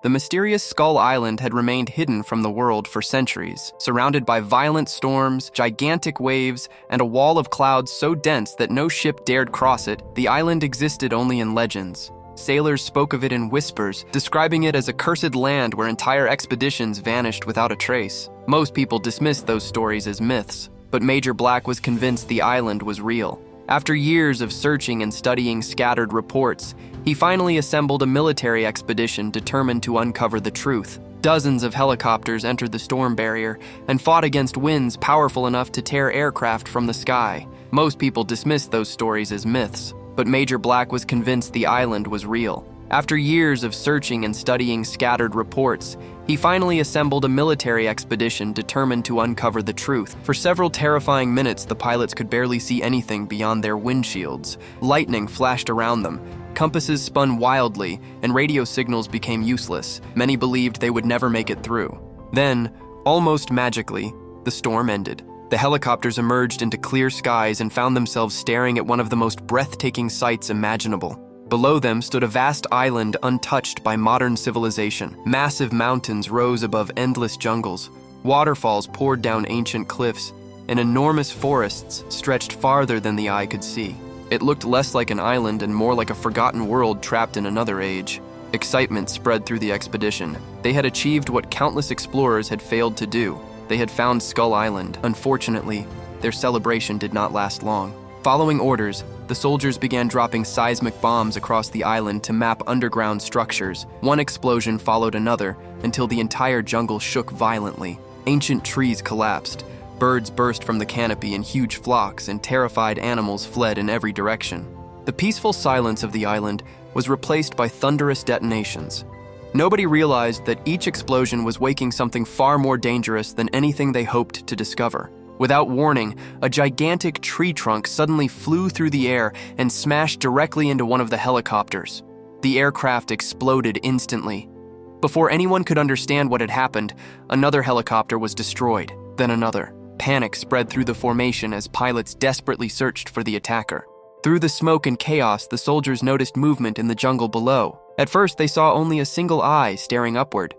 The mysterious Skull Island had remained hidden from the world for centuries, surrounded by violent storms, gigantic waves, and a wall of clouds so dense that no ship dared cross it. The island existed only in legends. Sailors spoke of it in whispers, describing it as a cursed land where entire expeditions vanished without a trace. Most people dismissed those stories as myths, but Major Black was convinced the island was real. After years of searching and studying scattered reports, he finally assembled a military expedition determined to uncover the truth. Dozens of helicopters entered the storm barrier and fought against winds powerful enough to tear aircraft from the sky. Most people dismissed those stories as myths, but Major Black was convinced the island was real. After years of searching and studying scattered reports, he finally assembled a military expedition determined to uncover the truth. For several terrifying minutes, the pilots could barely see anything beyond their windshields. Lightning flashed around them, compasses spun wildly, and radio signals became useless. Many believed they would never make it through. Then, almost magically, the storm ended. The helicopters emerged into clear skies and found themselves staring at one of the most breathtaking sights imaginable. Below them stood a vast island untouched by modern civilization. Massive mountains rose above endless jungles. Waterfalls poured down ancient cliffs, and enormous forests stretched farther than the eye could see. It looked less like an island and more like a forgotten world trapped in another age. Excitement spread through the expedition. They had achieved what countless explorers had failed to do. They had found Skull Island. Unfortunately, their celebration did not last long. Following orders, the soldiers began dropping seismic bombs across the island to map underground structures. One explosion followed another until the entire jungle shook violently. Ancient trees collapsed. Birds burst from the canopy in huge flocks, and terrified animals fled in every direction. The peaceful silence of the island was replaced by thunderous detonations. Nobody realized that each explosion was waking something far more dangerous than anything they hoped to discover. Without warning, a gigantic tree trunk suddenly flew through the air and smashed directly into one of the helicopters. The aircraft exploded instantly. Before anyone could understand what had happened, another helicopter was destroyed, then another. Panic spread through the formation as pilots desperately searched for the attacker. Through the smoke and chaos, the soldiers noticed movement in the jungle below. At first, they saw only a single eye staring upward.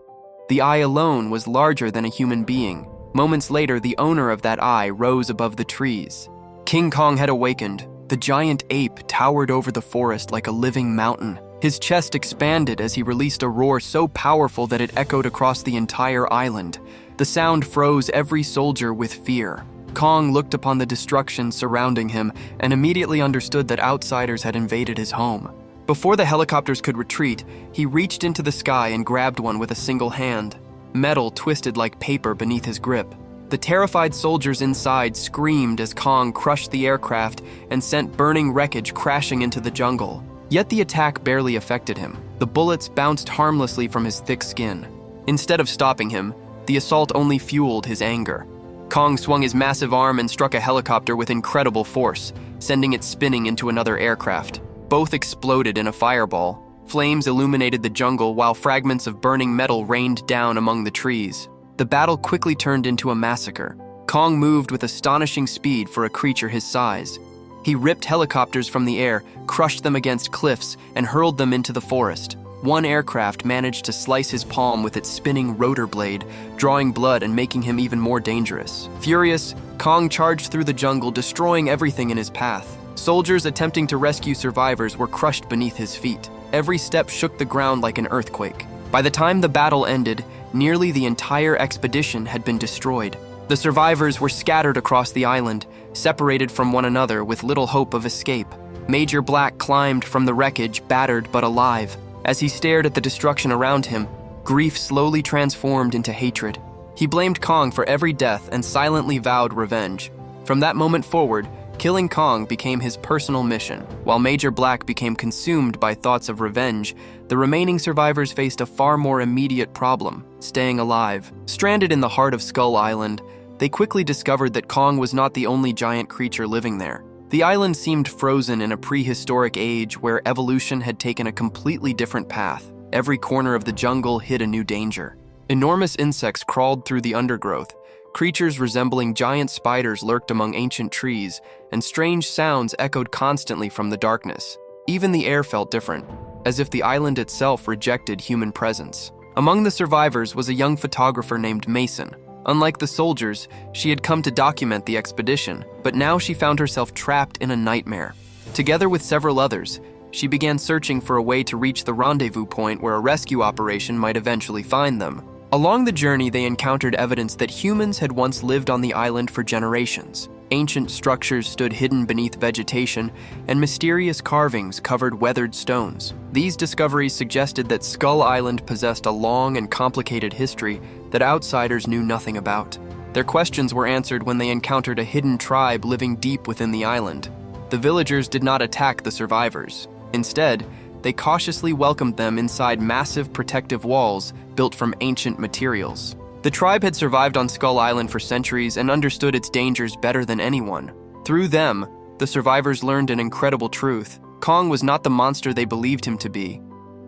The eye alone was larger than a human being. Moments later, the owner of that eye rose above the trees. King Kong had awakened. The giant ape towered over the forest like a living mountain. His chest expanded as he released a roar so powerful that it echoed across the entire island. The sound froze every soldier with fear. Kong looked upon the destruction surrounding him and immediately understood that outsiders had invaded his home. Before the helicopters could retreat, he reached into the sky and grabbed one with a single hand. Metal twisted like paper beneath his grip. The terrified soldiers inside screamed as Kong crushed the aircraft and sent burning wreckage crashing into the jungle. Yet the attack barely affected him. The bullets bounced harmlessly from his thick skin. Instead of stopping him, the assault only fueled his anger. Kong swung his massive arm and struck a helicopter with incredible force, sending it spinning into another aircraft. Both exploded in a fireball. Flames illuminated the jungle while fragments of burning metal rained down among the trees. The battle quickly turned into a massacre. Kong moved with astonishing speed for a creature his size. He ripped helicopters from the air, crushed them against cliffs, and hurled them into the forest. One aircraft managed to slice his palm with its spinning rotor blade, drawing blood and making him even more dangerous. Furious, Kong charged through the jungle, destroying everything in his path. Soldiers attempting to rescue survivors were crushed beneath his feet. Every step shook the ground like an earthquake. By the time the battle ended, nearly the entire expedition had been destroyed. The survivors were scattered across the island, separated from one another with little hope of escape. Major Black climbed from the wreckage, battered but alive. As he stared at the destruction around him, grief slowly transformed into hatred. He blamed Kong for every death and silently vowed revenge. From that moment forward, killing Kong became his personal mission. While Major Black became consumed by thoughts of revenge, the remaining survivors faced a far more immediate problem: staying alive. Stranded in the heart of Skull Island, they quickly discovered that Kong was not the only giant creature living there. The island seemed frozen in a prehistoric age where evolution had taken a completely different path. Every corner of the jungle hid a new danger. Enormous insects crawled through the undergrowth. Creatures resembling giant spiders lurked among ancient trees, and strange sounds echoed constantly from the darkness. Even the air felt different, as if the island itself rejected human presence. Among the survivors was a young photographer named Mason. Unlike the soldiers, she had come to document the expedition, but now she found herself trapped in a nightmare. Together with several others, she began searching for a way to reach the rendezvous point where a rescue operation might eventually find them. Along the journey, they encountered evidence that humans had once lived on the island for generations. Ancient structures stood hidden beneath vegetation, and mysterious carvings covered weathered stones. These discoveries suggested that Skull Island possessed a long and complicated history that outsiders knew nothing about. Their questions were answered when they encountered a hidden tribe living deep within the island. The villagers did not attack the survivors. Instead, they cautiously welcomed them inside massive protective walls built from ancient materials. The tribe had survived on Skull Island for centuries and understood its dangers better than anyone. Through them, the survivors learned an incredible truth. Kong was not the monster they believed him to be.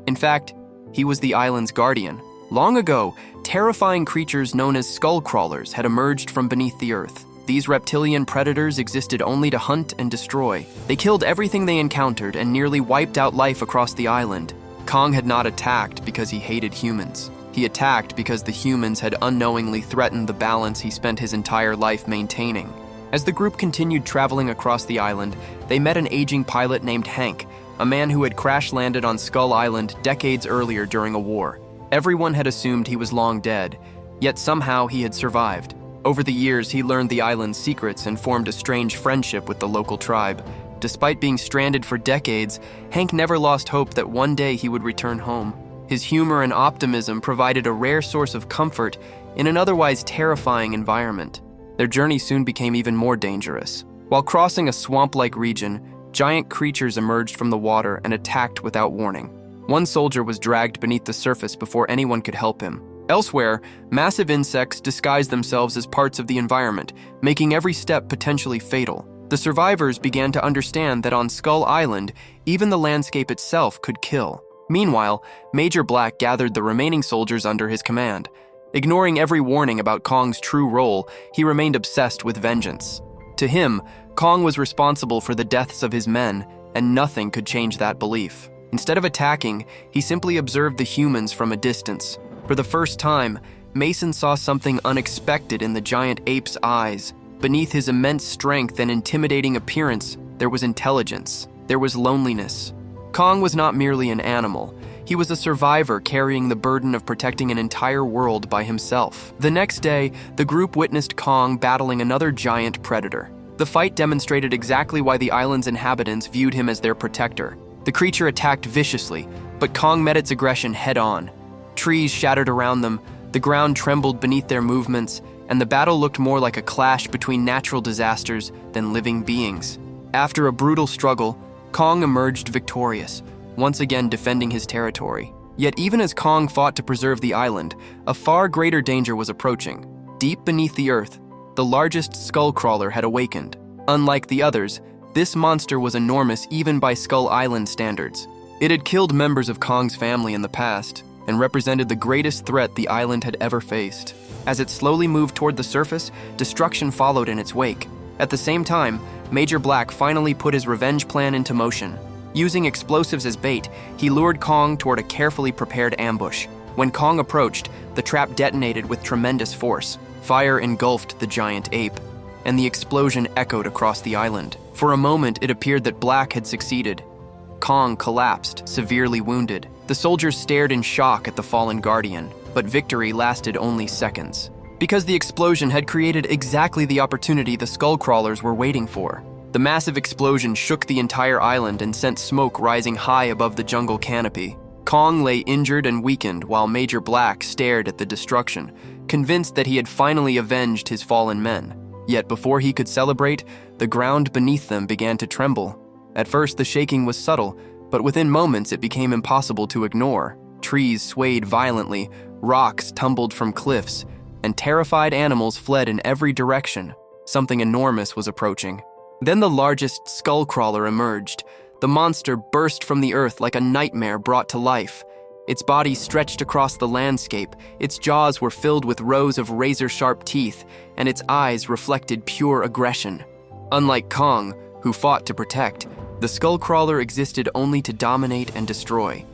In fact, he was the island's guardian. Long ago, terrifying creatures known as skull crawlers had emerged from beneath the earth. These reptilian predators existed only to hunt and destroy. They killed everything they encountered and nearly wiped out life across the island. Kong had not attacked because he hated humans. He attacked because the humans had unknowingly threatened the balance he spent his entire life maintaining. As the group continued traveling across the island, they met an aging pilot named Hank, a man who had crash-landed on Skull Island decades earlier during a war. Everyone had assumed he was long dead, yet somehow he had survived. Over the years, he learned the island's secrets and formed a strange friendship with the local tribe. Despite being stranded for decades, Hank never lost hope that one day he would return home. His humor and optimism provided a rare source of comfort in an otherwise terrifying environment. Their journey soon became even more dangerous. While crossing a swamp-like region, giant creatures emerged from the water and attacked without warning. One soldier was dragged beneath the surface before anyone could help him. Elsewhere, massive insects disguised themselves as parts of the environment, making every step potentially fatal. The survivors began to understand that on Skull Island, even the landscape itself could kill. Meanwhile, Major Black gathered the remaining soldiers under his command. Ignoring every warning about Kong's true role, he remained obsessed with vengeance. To him, Kong was responsible for the deaths of his men, and nothing could change that belief. Instead of attacking, he simply observed the humans from a distance. For the first time, Mason saw something unexpected in the giant ape's eyes. Beneath his immense strength and intimidating appearance, there was intelligence. There was loneliness. Kong was not merely an animal. He was a survivor carrying the burden of protecting an entire world by himself. The next day, the group witnessed Kong battling another giant predator. The fight demonstrated exactly why the island's inhabitants viewed him as their protector. The creature attacked viciously, but Kong met its aggression head-on. Trees shattered around them, the ground trembled beneath their movements, and the battle looked more like a clash between natural disasters than living beings. After a brutal struggle, Kong emerged victorious, once again defending his territory. Yet even as Kong fought to preserve the island, a far greater danger was approaching. Deep beneath the earth, the largest skull crawler had awakened. Unlike the others, this monster was enormous even by Skull Island standards. It had killed members of Kong's family in the past, and represented the greatest threat the island had ever faced. As it slowly moved toward the surface, destruction followed in its wake. At the same time, Major Black finally put his revenge plan into motion. Using explosives as bait, he lured Kong toward a carefully prepared ambush. When Kong approached, the trap detonated with tremendous force. Fire engulfed the giant ape, and the explosion echoed across the island. For a moment, it appeared that Black had succeeded. Kong collapsed, severely wounded. The soldiers stared in shock at the fallen guardian, but victory lasted only seconds. Because the explosion had created exactly the opportunity the skull crawlers were waiting for. The massive explosion shook the entire island and sent smoke rising high above the jungle canopy. Kong lay injured and weakened while Major Black stared at the destruction, convinced that he had finally avenged his fallen men. Yet before he could celebrate, the ground beneath them began to tremble. At first, the shaking was subtle, but within moments it became impossible to ignore. Trees swayed violently, rocks tumbled from cliffs, and terrified animals fled in every direction. Something enormous was approaching. Then the largest skull crawler emerged. The monster burst from the earth like a nightmare brought to life. Its body stretched across the landscape, its jaws were filled with rows of razor-sharp teeth, and its eyes reflected pure aggression. Unlike Kong, who fought to protect, the skull crawler existed only to dominate and destroy.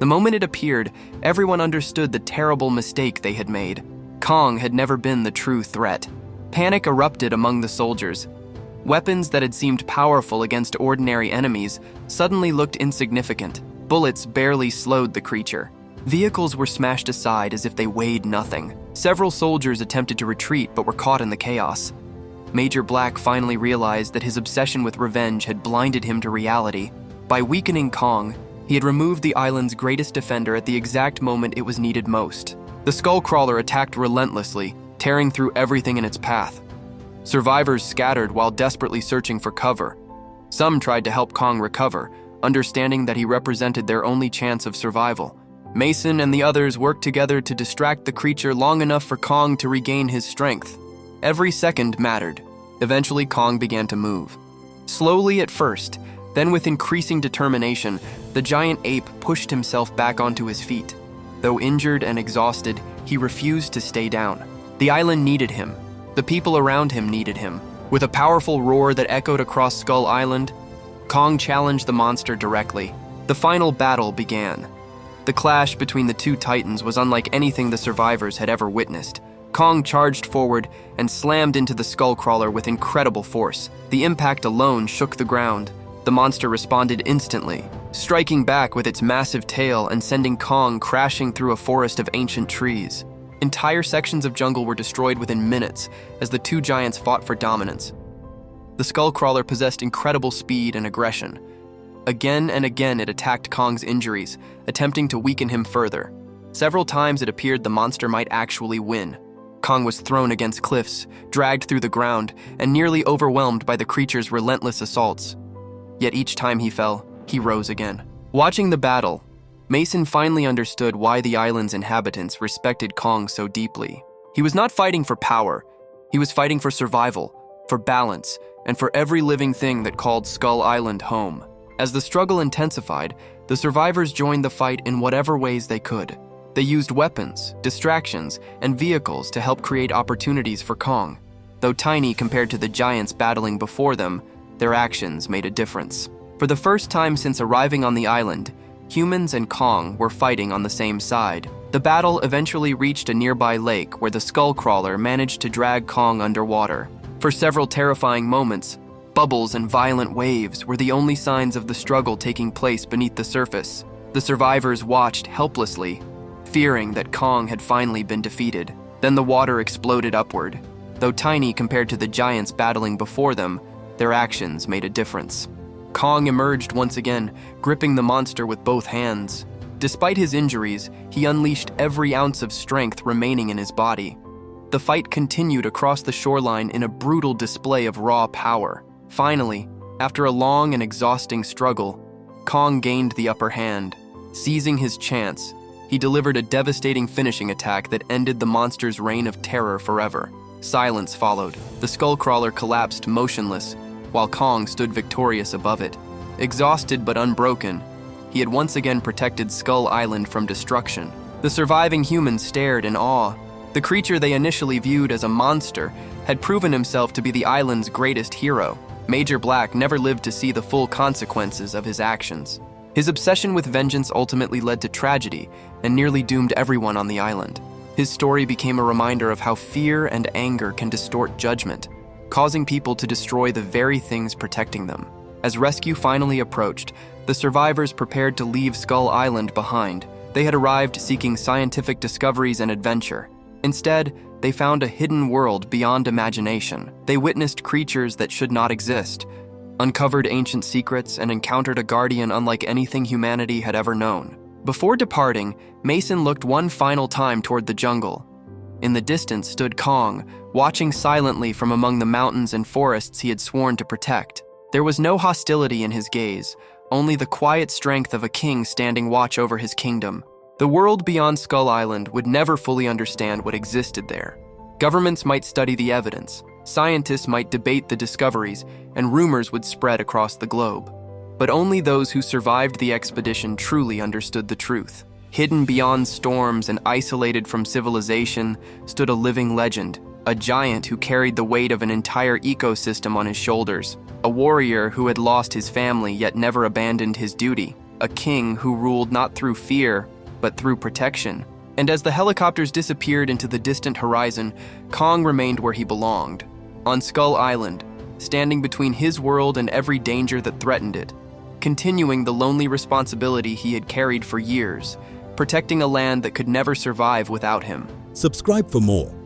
The moment it appeared, everyone understood the terrible mistake they had made. Kong had never been the true threat. Panic erupted among the soldiers. Weapons that had seemed powerful against ordinary enemies suddenly looked insignificant. Bullets barely slowed the creature. Vehicles were smashed aside as if they weighed nothing. Several soldiers attempted to retreat but were caught in the chaos. Major Black finally realized that his obsession with revenge had blinded him to reality. By weakening Kong, he had removed the island's greatest defender at the exact moment it was needed most. The Skullcrawler attacked relentlessly, tearing through everything in its path. Survivors scattered while desperately searching for cover. Some tried to help Kong recover, understanding that he represented their only chance of survival. Mason and the others worked together to distract the creature long enough for Kong to regain his strength. Every second mattered. Eventually, Kong began to move. Slowly at first, then with increasing determination, the giant ape pushed himself back onto his feet. Though injured and exhausted, he refused to stay down. The island needed him. The people around him needed him. With a powerful roar that echoed across Skull Island, Kong challenged the monster directly. The final battle began. The clash between the two titans was unlike anything the survivors had ever witnessed. Kong charged forward and slammed into the Skullcrawler with incredible force. The impact alone shook the ground. The monster responded instantly, striking back with its massive tail and sending Kong crashing through a forest of ancient trees. Entire sections of jungle were destroyed within minutes as the two giants fought for dominance. The Skullcrawler possessed incredible speed and aggression. Again and again it attacked Kong's injuries, attempting to weaken him further. Several times it appeared the monster might actually win. Kong was thrown against cliffs, dragged through the ground, and nearly overwhelmed by the creature's relentless assaults. Yet each time he fell, he rose again. Watching the battle, Mason finally understood why the island's inhabitants respected Kong so deeply. He was not fighting for power. He was fighting for survival, for balance, and for every living thing that called Skull Island home. As the struggle intensified, the survivors joined the fight in whatever ways they could. They used weapons, distractions, and vehicles to help create opportunities for Kong. Though tiny compared to the giants battling before them, their actions made a difference. For the first time since arriving on the island, humans and Kong were fighting on the same side. The battle eventually reached a nearby lake where the Skullcrawler managed to drag Kong underwater. For several terrifying moments, bubbles and violent waves were the only signs of the struggle taking place beneath the surface. The survivors watched helplessly, fearing that Kong had finally been defeated. Then the water exploded upward. Though tiny compared to the giants battling before them, their actions made a difference. Kong emerged once again, gripping the monster with both hands. Despite his injuries, he unleashed every ounce of strength remaining in his body. The fight continued across the shoreline in a brutal display of raw power. Finally, after a long and exhausting struggle, Kong gained the upper hand. Seizing his chance, he delivered a devastating finishing attack that ended the monster's reign of terror forever. Silence followed. The Skullcrawler collapsed motionless, while Kong stood victorious above it. Exhausted but unbroken, he had once again protected Skull Island from destruction. The surviving humans stared in awe. The creature they initially viewed as a monster had proven himself to be the island's greatest hero. Major Black never lived to see the full consequences of his actions. His obsession with vengeance ultimately led to tragedy and nearly doomed everyone on the island. His story became a reminder of how fear and anger can distort judgment, causing people to destroy the very things protecting them. As rescue finally approached, the survivors prepared to leave Skull Island behind. They had arrived seeking scientific discoveries and adventure. Instead, they found a hidden world beyond imagination. They witnessed creatures that should not exist, uncovered ancient secrets, and encountered a guardian unlike anything humanity had ever known. Before departing, Mason looked one final time toward the jungle. In the distance stood Kong, watching silently from among the mountains and forests he had sworn to protect. There was no hostility in his gaze, only the quiet strength of a king standing watch over his kingdom. The world beyond Skull Island would never fully understand what existed there. Governments might study the evidence, scientists might debate the discoveries, and rumors would spread across the globe. But only those who survived the expedition truly understood the truth. Hidden beyond storms and isolated from civilization stood a living legend, a giant who carried the weight of an entire ecosystem on his shoulders, a warrior who had lost his family yet never abandoned his duty, a king who ruled not through fear, but through protection. And as the helicopters disappeared into the distant horizon, Kong remained where he belonged, on Skull Island, standing between his world and every danger that threatened it, continuing the lonely responsibility he had carried for years, protecting a land that could never survive without him. Subscribe for more.